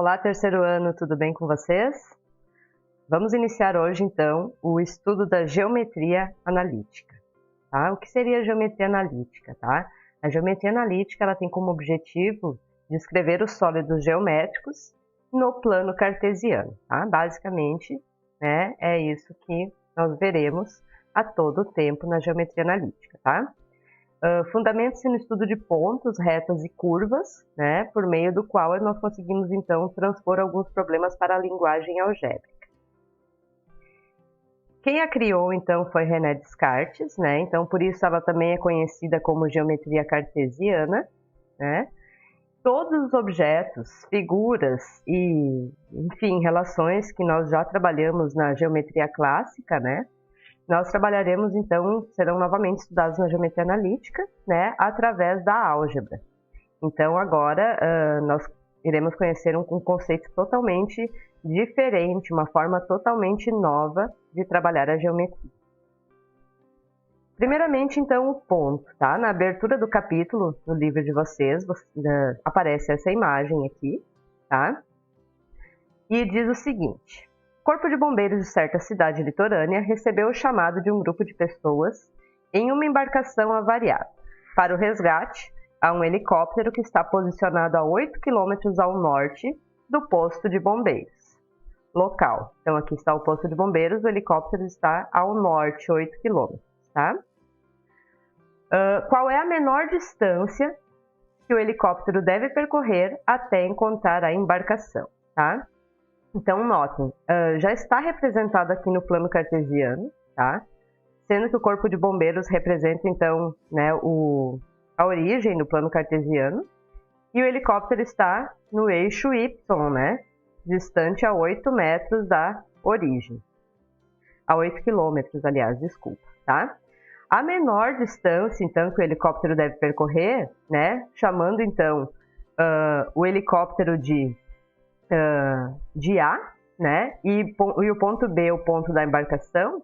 Olá, terceiro ano, tudo bem com vocês? Vamos iniciar hoje, então, o estudo da geometria analítica. Tá? O que seria a geometria analítica? Tá? A geometria analítica ela tem como objetivo descrever os sólidos geométricos no plano cartesiano. Tá? Basicamente, né, é isso que nós veremos a todo tempo na geometria analítica. Tá? Fundamenta-se no estudo de pontos, retas e curvas, né, por meio do qual nós conseguimos, então, transpor alguns problemas para a linguagem algébrica. Quem a criou, então, foi René Descartes, né, então, por isso ela também é conhecida como geometria cartesiana, né. Todos os objetos, figuras e, enfim, relações que nós já trabalhamos na geometria clássica, né, nós trabalharemos, então, serão novamente estudados na geometria analítica, né, através da álgebra. Então, agora, nós iremos conhecer um conceito totalmente diferente, uma forma totalmente nova de trabalhar a geometria. Primeiramente, então, o ponto, tá? Na abertura do capítulo, no livro de vocês, aparece essa imagem aqui, tá? E diz o seguinte: o Corpo de Bombeiros de certa cidade litorânea recebeu o chamado de um grupo de pessoas em uma embarcação avariada para o resgate a um helicóptero que está posicionado a 8 km ao norte do posto de bombeiros local. Então, aqui está o posto de bombeiros, o helicóptero está ao norte, 8 km. Tá? Qual é a menor distância que o helicóptero deve percorrer até encontrar a embarcação? Tá? Então, notem, já está representado aqui no plano cartesiano, tá? Sendo que o corpo de bombeiros representa, então, né, a origem do plano cartesiano, e o helicóptero está no eixo Y, né, distante a 8 metros da origem. A 8 quilômetros, aliás, desculpa, tá? A menor distância, então, que o helicóptero deve percorrer, né, chamando, então, o helicóptero de A, né, e o ponto B, o ponto da embarcação,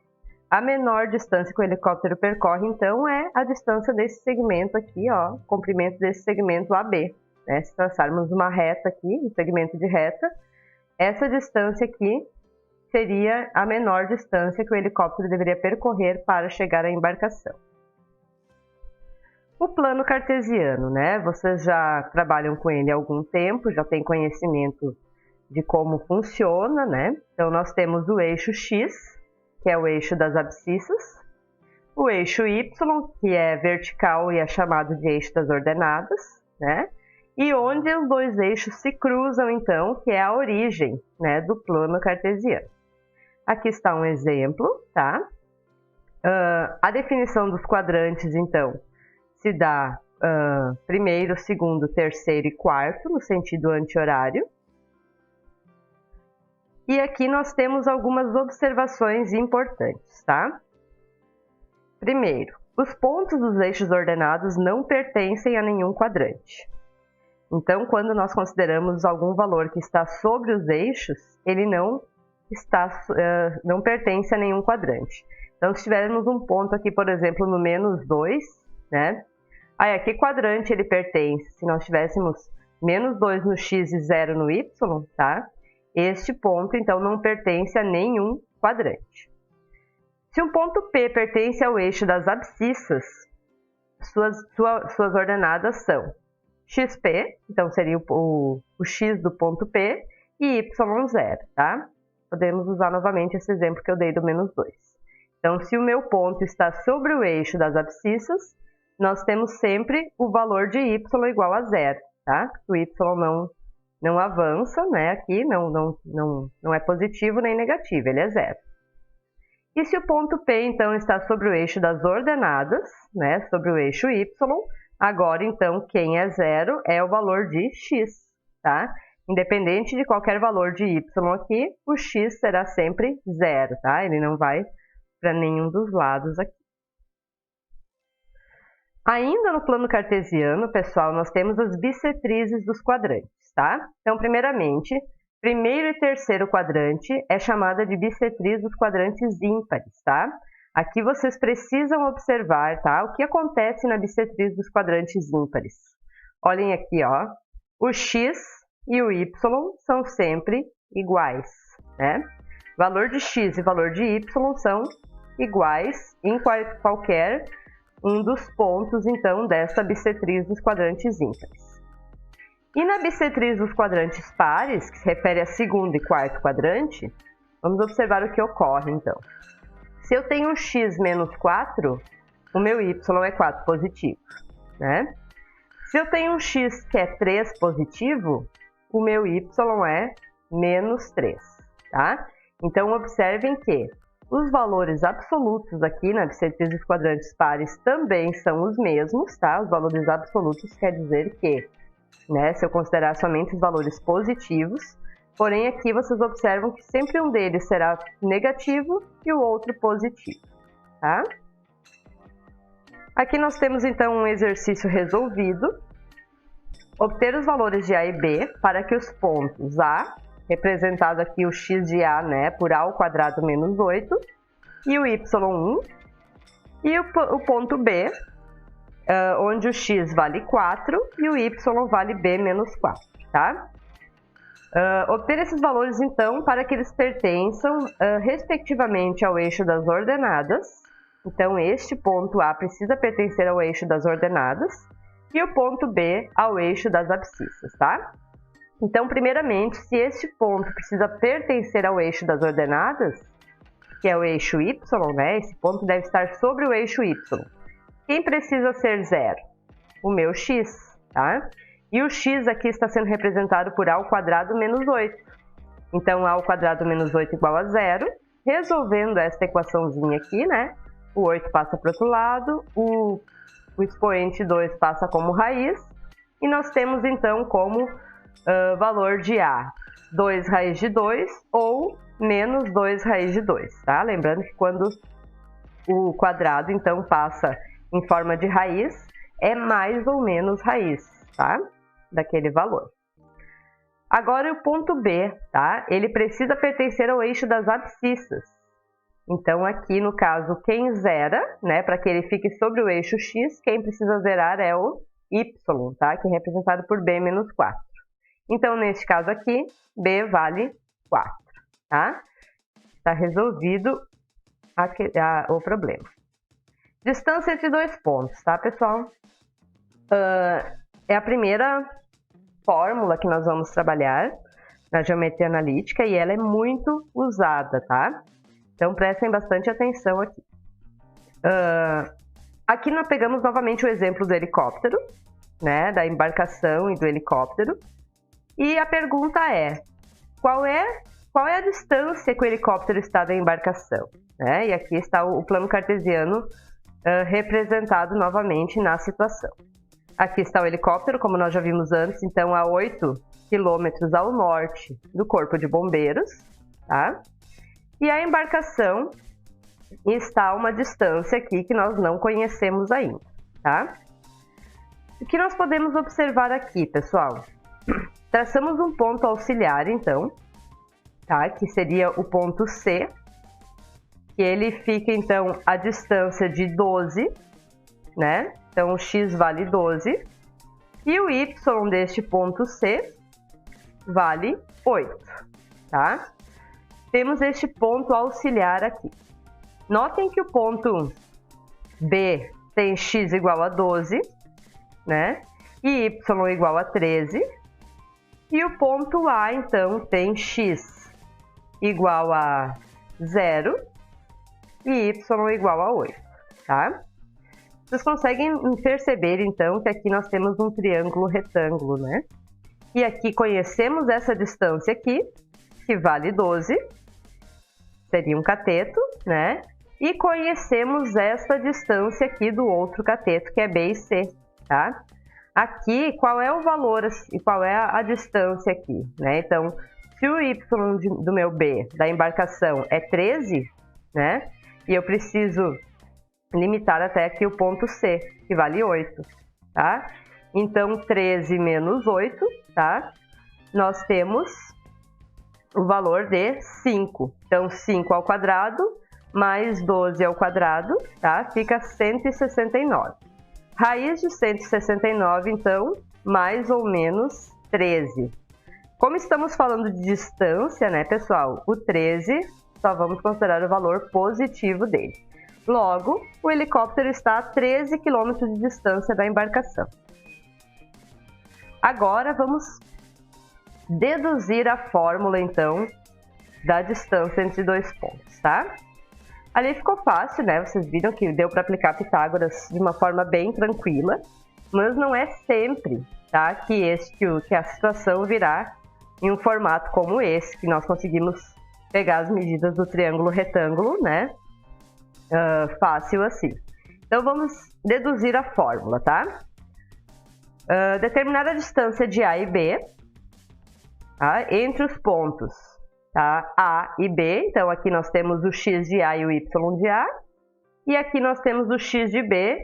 a menor distância que o helicóptero percorre, então, é a distância desse segmento aqui, ó, o comprimento desse segmento AB. Né? Se traçarmos uma reta aqui, um segmento de reta, essa distância aqui seria a menor distância que o helicóptero deveria percorrer para chegar à embarcação. O plano cartesiano, né? Vocês já trabalham com ele há algum tempo, já têm conhecimento de como funciona, né? Então, nós temos o eixo X, que é o eixo das abscissas, o eixo Y, que é vertical e é chamado de eixo das ordenadas, né? E onde os dois eixos se cruzam, então, que é a origem, né, do plano cartesiano. Aqui está um exemplo, tá? A definição dos quadrantes, então, se dá primeiro, segundo, terceiro e quarto, no sentido anti-horário. E aqui nós temos algumas observações importantes, tá? Primeiro, os pontos dos eixos ordenados não pertencem a nenhum quadrante. Então, quando nós consideramos algum valor que está sobre os eixos, ele não pertence a nenhum quadrante. Então, se tivermos um ponto aqui, por exemplo, no menos 2, né? Aí, a que quadrante ele pertence? Se nós tivéssemos menos 2 no x e 0 no y, tá? Este ponto, então, não pertence a nenhum quadrante. Se um ponto P pertence ao eixo das abscissas, suas ordenadas são XP, então seria o X do ponto P, e Y0, tá? Podemos usar novamente esse exemplo que eu dei do menos 2. Então, se o meu ponto está sobre o eixo das abscissas, nós temos sempre o valor de Y igual a 0, tá? O Y não avança, né? Aqui não é positivo nem negativo, ele é 0. E se o ponto P, então, está sobre o eixo das ordenadas, né? Sobre o eixo Y, agora, então, quem é 0 é o valor de x, tá? Independente de qualquer valor de y aqui, o x será sempre 0, tá? Ele não vai para nenhum dos lados aqui. Ainda no plano cartesiano, pessoal, nós temos as bissetrizes dos quadrantes, tá? Então, primeiramente, primeiro e terceiro quadrante é chamada de bissetriz dos quadrantes ímpares, tá? Aqui vocês precisam observar, tá? O que acontece na bissetriz dos quadrantes ímpares. Olhem aqui, ó. O x e o y são sempre iguais, né? Valor de x e valor de y são iguais em qualquer um dos pontos, então, desta bissetriz dos quadrantes ímpares. E na bissetriz dos quadrantes pares, que se refere a segundo e quarto quadrante, vamos observar o que ocorre, então. Se eu tenho um x menos 4, o meu y é 4 positivo, né? Se eu tenho um x que é 3 positivo, o meu y é menos 3, tá? Então, observem que os valores absolutos aqui na bissetriz dos quadrantes pares também são os mesmos, tá? Os valores absolutos quer dizer que, né, se eu considerar somente os valores positivos, porém aqui vocês observam que sempre um deles será negativo e o outro positivo, tá? Aqui nós temos então um exercício resolvido. Obter os valores de A e B para que os pontos A, representado aqui o x de A, né, por A ao quadrado menos 8, e o y1, e o ponto B, onde o x vale 4 e o y vale b menos 4, tá? Obter esses valores, então, para que eles pertençam, respectivamente, ao eixo das ordenadas. Então, este ponto A precisa pertencer ao eixo das ordenadas e o ponto B ao eixo das abscissas, tá? Então, primeiramente, se este ponto precisa pertencer ao eixo das ordenadas, que é o eixo y, né? Esse ponto deve estar sobre o eixo y. Quem precisa ser zero? O meu x, tá? E o x aqui está sendo representado por a ao quadrado menos 8. Então, a ao quadrado menos 8 igual a zero. Resolvendo esta equaçãozinha aqui, né? O 8 passa para o outro lado, o expoente 2 passa como raiz. E nós temos, então, como valor de a 2 raiz de 2 ou menos 2 raiz de 2, tá? Lembrando que quando o quadrado, então, passa em forma de raiz, é mais ou menos raiz, tá? Daquele valor. Agora, o ponto B, tá? Ele precisa pertencer ao eixo das abscissas. Então, aqui, no caso, quem zera, né? Para que ele fique sobre o eixo x, quem precisa zerar é o y, tá? Que é representado por b menos 4. Então, neste caso aqui, b vale 4, tá? Está resolvido o problema. Distância entre dois pontos, tá, pessoal? É a primeira fórmula que nós vamos trabalhar na geometria analítica e ela é muito usada, tá? Então, prestem bastante atenção aqui. Aqui nós pegamos novamente o exemplo do helicóptero, né? Da embarcação e do helicóptero. E a pergunta é, qual é a distância que o helicóptero está da embarcação? Né? E aqui está o plano cartesiano representado novamente na situação. Aqui está o helicóptero, como nós já vimos antes, então a 8 quilômetros ao norte do Corpo de Bombeiros, tá? E a embarcação está a uma distância aqui que nós não conhecemos ainda, tá? O que nós podemos observar aqui, pessoal? Traçamos um ponto auxiliar, então, tá? Que seria o ponto C, que ele fica, então, a distância de 12, né? Então, o x vale 12. E o y deste ponto C vale 8, tá? Temos este ponto auxiliar aqui. Notem que o ponto B tem x igual a 12, né? E y igual a 13. E o ponto A, então, tem x igual a 0 e y igual a 8, tá? Vocês conseguem perceber, então, que aqui nós temos um triângulo retângulo, né? E aqui conhecemos essa distância aqui, que vale 12, seria um cateto, né? E conhecemos esta distância aqui do outro cateto, que é B e C, tá? Aqui, qual é o valor e qual é a distância aqui, né? Então, se o y do meu B, da embarcação, é 13, né? E eu preciso limitar até aqui o ponto C, que vale 8, tá? Então, 13 menos 8, tá? Nós temos o valor de 5. Então, 5 ao quadrado mais 12 ao quadrado, tá? Fica 169. Raiz de 169, então, mais ou menos 13. Como estamos falando de distância, né, pessoal? O 13, só vamos considerar o valor positivo dele. Logo, o helicóptero está a 13 km de distância da embarcação. Agora, vamos deduzir a fórmula, então, da distância entre dois pontos, tá? Ali ficou fácil, né? Vocês viram que deu para aplicar Pitágoras de uma forma bem tranquila, mas não é sempre, tá? Que a situação virá em um formato como esse, que nós conseguimos pegar as medidas do triângulo retângulo, né? Fácil assim. Então, vamos deduzir a fórmula, tá? Determinar a distância de A e B, tá? Entre os pontos, tá? A e B. Então, aqui nós temos o x de A e o y de A. E aqui nós temos o x de B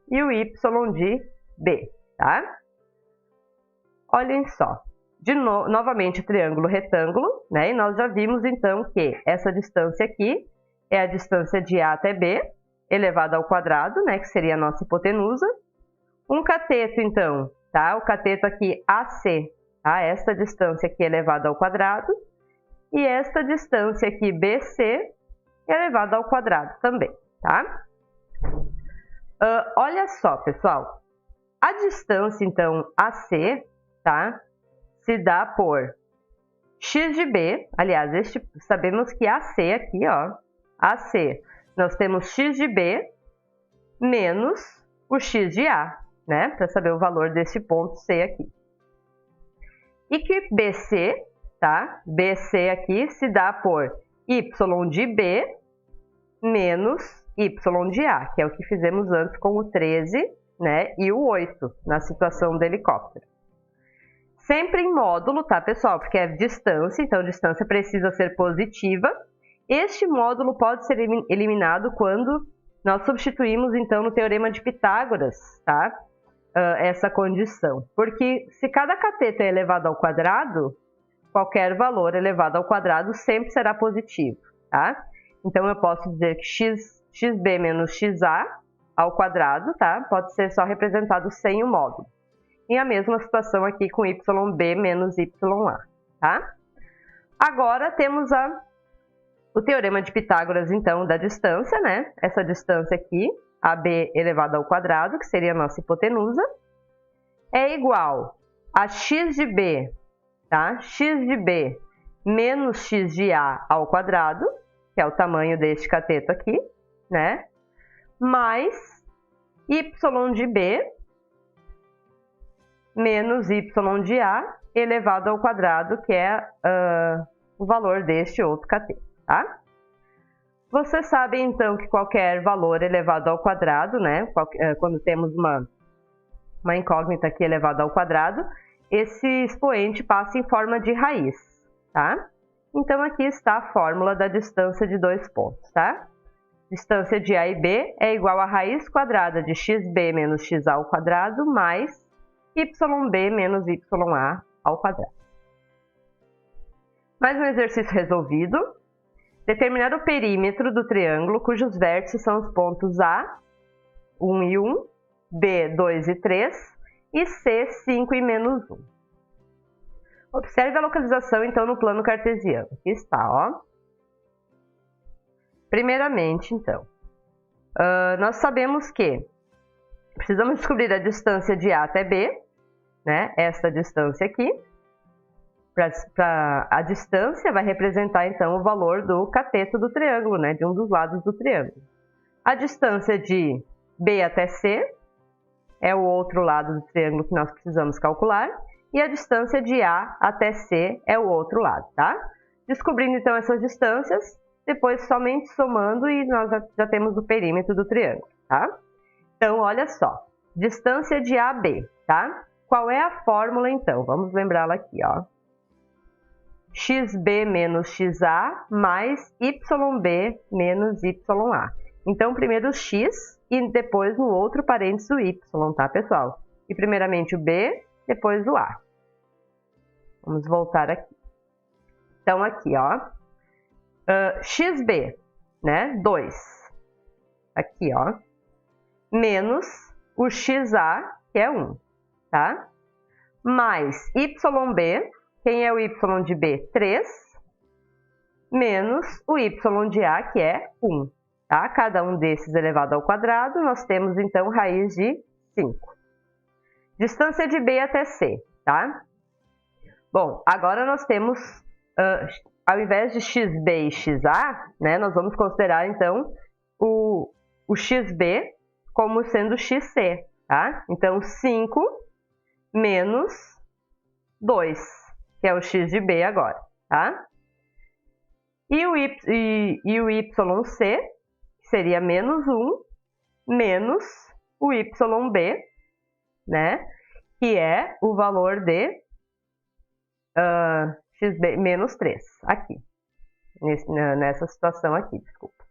e o y de B, tá? Olhem só. Novamente, triângulo retângulo, né? E nós já vimos, então, que essa distância aqui é a distância de A até B, elevada ao quadrado, né? Que seria a nossa hipotenusa. Um cateto, então, tá? O cateto aqui AC, tá? Esta distância aqui elevada ao quadrado. E esta distância aqui BC elevada ao quadrado também, tá? Olha só, pessoal. A distância, então, AC, tá? Se dá por x de B, aliás, sabemos que AC aqui, ó, AC, nós temos x de B menos o x de A, né? Para saber o valor desse ponto C aqui. E que BC, tá? BC aqui se dá por y de B menos y de A, que é o que fizemos antes com o 13, né? E o 8, na situação do helicóptero. Sempre em módulo, tá, pessoal? Porque é distância, então a distância precisa ser positiva. Este módulo pode ser eliminado quando nós substituímos, então, no Teorema de Pitágoras, tá? Essa condição. Porque se cada cateto é elevado ao quadrado, qualquer valor elevado ao quadrado sempre será positivo, tá? Então, eu posso dizer que xb menos xa ao quadrado, tá? Pode ser só representado sem o módulo. E a mesma situação aqui com yb menos ya, tá? Agora temos o Teorema de Pitágoras, então, da distância, né? Essa distância aqui, AB elevado ao quadrado, que seria a nossa hipotenusa, é igual a x de B, tá? X de B menos x de A ao quadrado, que é o tamanho deste cateto aqui, né? Mais y de B menos y de A elevado ao quadrado, que é o valor deste outro cateto, tá? Vocês sabem, então, que qualquer valor elevado ao quadrado, né? Quando temos uma incógnita aqui elevada ao quadrado, esse expoente passa em forma de raiz, tá? Então, aqui está a fórmula da distância de dois pontos, tá? Distância de A e B é igual a raiz quadrada de xb menos xa ao quadrado mais yb menos ya ao quadrado. Mais um exercício resolvido. Determinar o perímetro do triângulo cujos vértices são os pontos A, 1 e 1, B, 2 e 3 e C, 5 e menos 1. Observe a localização, então, no plano cartesiano. Aqui está, ó. Primeiramente, então, nós sabemos que precisamos descobrir a distância de A até B, né? Esta distância aqui. A distância vai representar, então, o valor do cateto do triângulo, né? De um dos lados do triângulo. A distância de B até C é o outro lado do triângulo que nós precisamos calcular. E a distância de A até C é o outro lado, tá? Descobrindo, então, essas distâncias, depois somente somando e nós já temos o perímetro do triângulo, tá? Então, olha só. Distância de A a B, tá? Qual é a fórmula, então? Vamos lembrá-la aqui, ó. xb menos xa mais yb menos ya. Então, primeiro o x e depois no outro parênteses o y, tá, pessoal? E primeiramente o b, depois o a. Vamos voltar aqui. Então, aqui, ó. xb, né? 2. Aqui, ó. Menos o xa, que é 1, tá? Mais yb, que Quem é o y de B? 3, menos o y de A, que é 1. Tá? Cada um desses elevado ao quadrado, nós temos, então, raiz de 5. Distância de B até C, tá? Bom, agora nós temos, ao invés de xb e xa, né, nós vamos considerar, então, o xb como sendo xc, tá? Então, 5 menos 2, que é o x de B agora, tá? E o yc, que seria menos 1, menos o yb, né? Que é o valor de xb menos 3, aqui. Nessa situação aqui, desculpa.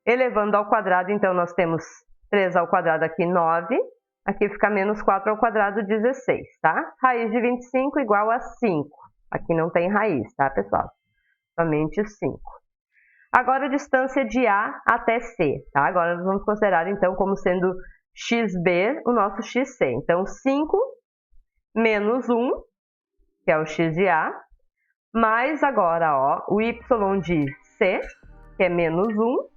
Elevando ao quadrado, então, nós temos 3 ao quadrado aqui, 9. Aqui fica menos 4 ao quadrado, 16, tá? Raiz de 25 igual a 5. Aqui não tem raiz, tá, pessoal? Somente 5. Agora, a distância de A até C, tá? Agora, nós vamos considerar, então, como sendo xb o nosso xc. Então, 5 menos 1, que é o x de A, mais agora, ó, o y de C, que é menos 1,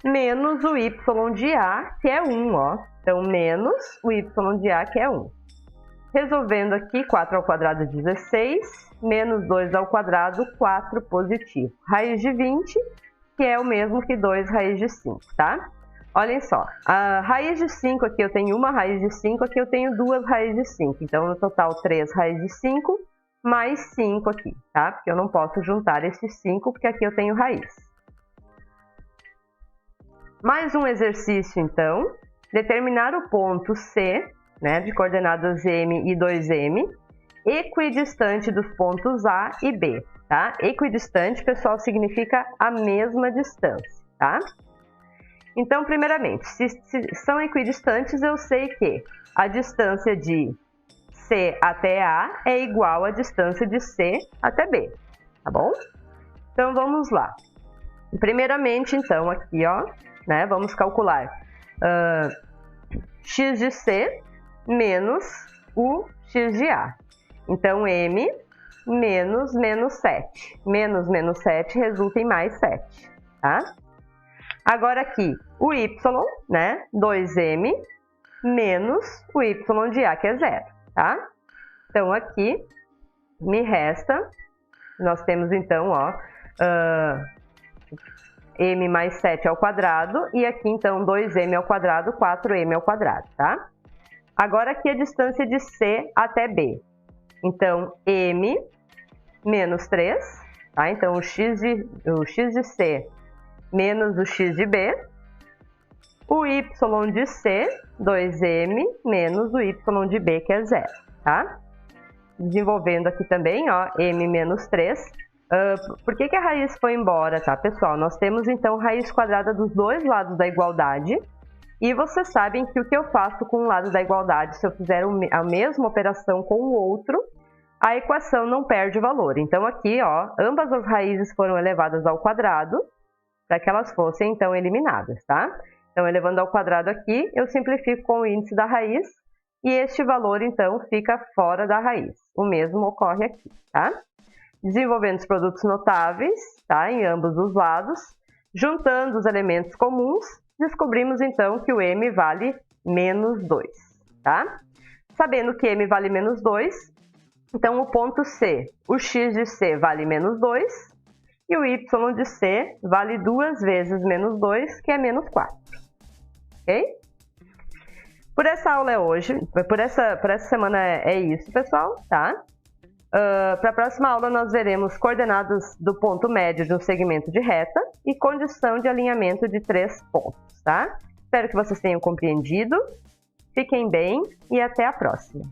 menos o y de A, que é 1, ó. Então, menos o y de A, que é 1. Resolvendo aqui, 4 ao quadrado, 16, menos 2 ao quadrado, 4 positivo. Raiz de 20, que é o mesmo que 2 raiz de 5, tá? Olhem só, a raiz de 5 aqui eu tenho uma raiz de 5, aqui eu tenho 2 raízes de 5. Então, no total, 3 raízes de 5, mais 5 aqui, tá? Porque eu não posso juntar esses 5, porque aqui eu tenho raiz. Mais um exercício, então. Determinar o ponto C, né, de coordenadas M e 2M, equidistante dos pontos A e B, tá? Equidistante, pessoal, significa a mesma distância, tá? Então, primeiramente, se são equidistantes, eu sei que a distância de C até A é igual à distância de C até B, tá bom? Então, vamos lá. Primeiramente, então, aqui, ó, né, vamos calcular x de C menos o x de A. Então, M menos 7. Menos 7 resulta em mais 7, tá? Agora aqui, o y, né, 2m, menos o y de A, que é 0, tá? Então, aqui, me resta, nós temos então, ó, m mais 7 ao quadrado, e aqui, então, 2m ao quadrado, 4m ao quadrado, tá? Agora, aqui a distância de C até B. Então, m menos 3, tá? Então, o x de C menos o x de B, o y de C, 2m, menos o y de B, que é 0, tá? Desenvolvendo aqui também, ó, m menos 3. Por que a raiz foi embora, tá, pessoal? Nós temos, então, raiz quadrada dos dois lados da igualdade. E vocês sabem que o que eu faço com um lado da igualdade, se eu fizer a mesma operação com o outro, a equação não perde valor. Então, aqui, ó, ambas as raízes foram elevadas ao quadrado, para que elas fossem, então, eliminadas, tá? Então, elevando ao quadrado aqui, eu simplifico com o índice da raiz, e este valor, então, fica fora da raiz. O mesmo ocorre aqui, tá? Desenvolvendo os produtos notáveis, tá? Em ambos os lados, juntando os elementos comuns, descobrimos, então, que o m vale menos 2, tá? Sabendo que m vale menos 2, então, o ponto C, o x de C vale menos 2, e o y de C vale 2 vezes menos 2, que é menos 4. Ok? Por essa aula é hoje, por essa semana é isso, pessoal, tá? Para a próxima aula, nós veremos coordenadas do ponto médio de um segmento de reta e condição de alinhamento de 3 pontos, tá? Espero que vocês tenham compreendido. Fiquem bem e até a próxima.